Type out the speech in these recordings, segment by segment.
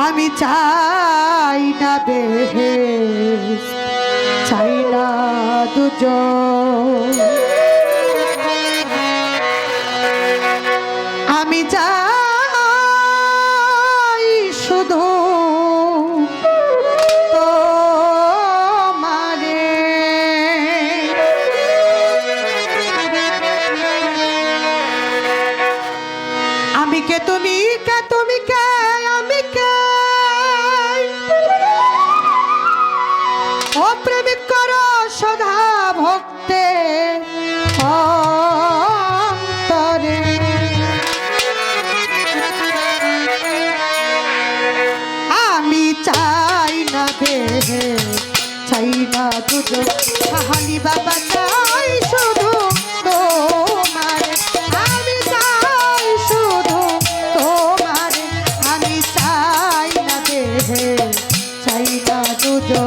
আমি চাই না বেহেশত, চাই না দুজক। আমি চাই শুধু তোমারে। আমি কে তুমি কে তুমি কে আমি কে, ও প্রেমিক করো সদা ভক্তে অন্তরে। আমি চাই না বেহেশত, চাই না দুজক। কাহালি বাবা চাই শুধু তোমারে। আমি চাই শুধু তোমারে। আমি চাই না বেহেশত, চাই না দুজক।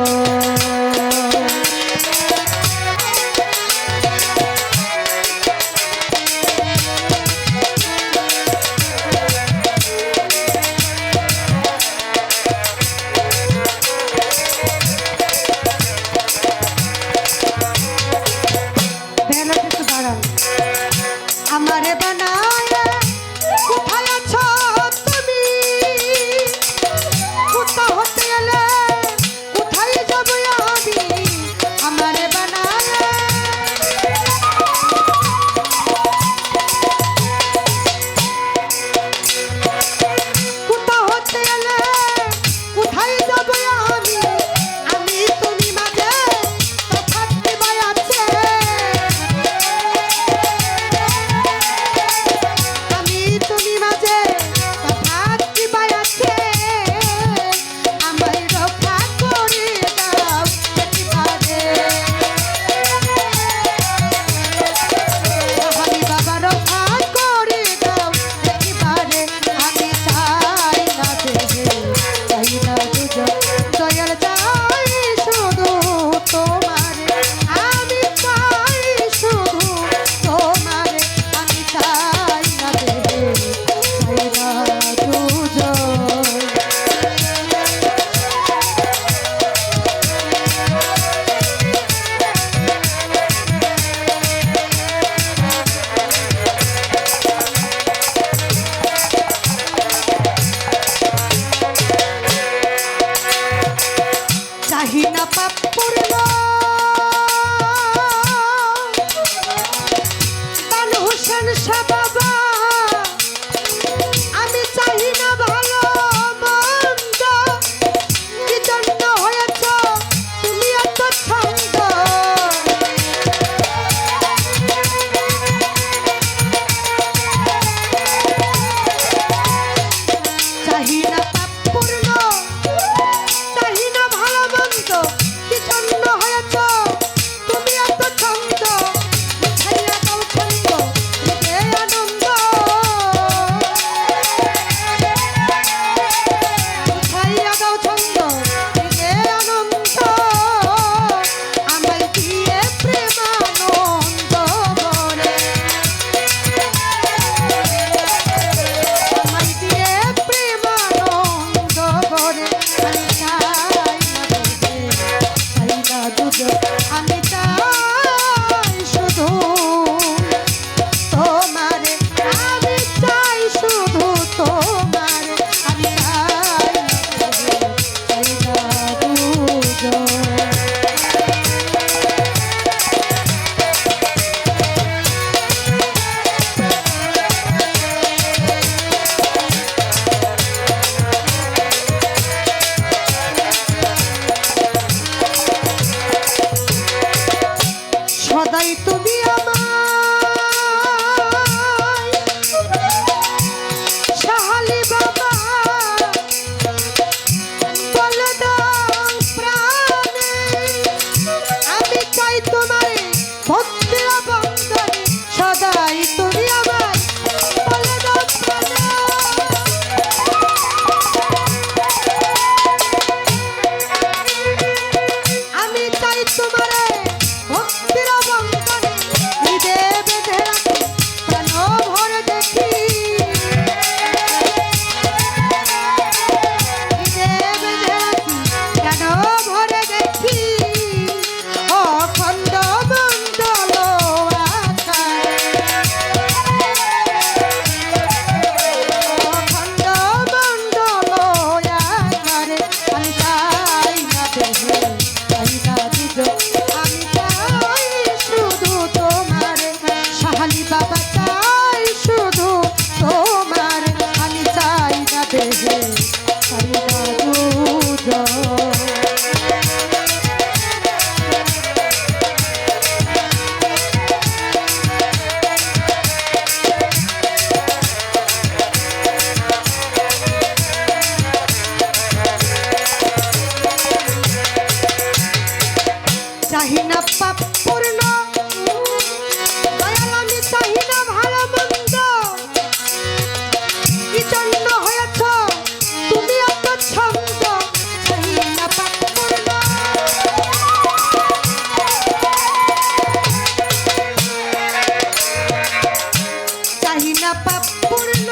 পূর্ণ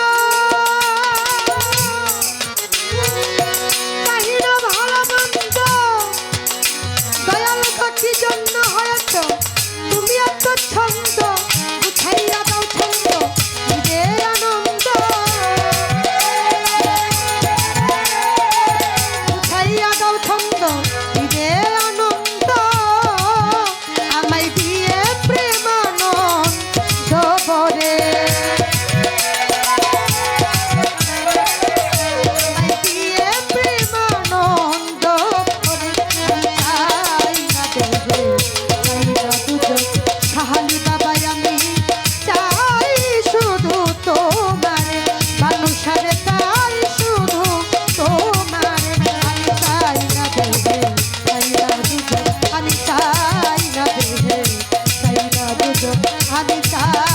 কাহিনা ভালো মন্দ দয়াল কি জন্য হয়েছ তুমি এত ছন্দ বুঝাইয়া দাও ছন্দ নিজের আনন্দ বুঝাইয়া দাও ছন্দ নিজের আনন্দ আমায় দিয়ে প্রেমানন্দ ভরে আমায় দিয়ে প্রেমানন্দ ভরে চাই না দেবে চাই না দুজন সাহালি বাবাই আমি চাই শুধু তোমারে মানুষারে তাই শুধু তোমারে আমি চাই না দেবে চাই না দুজন আমি চাই না দেবে চাই না দুজন আমি চাই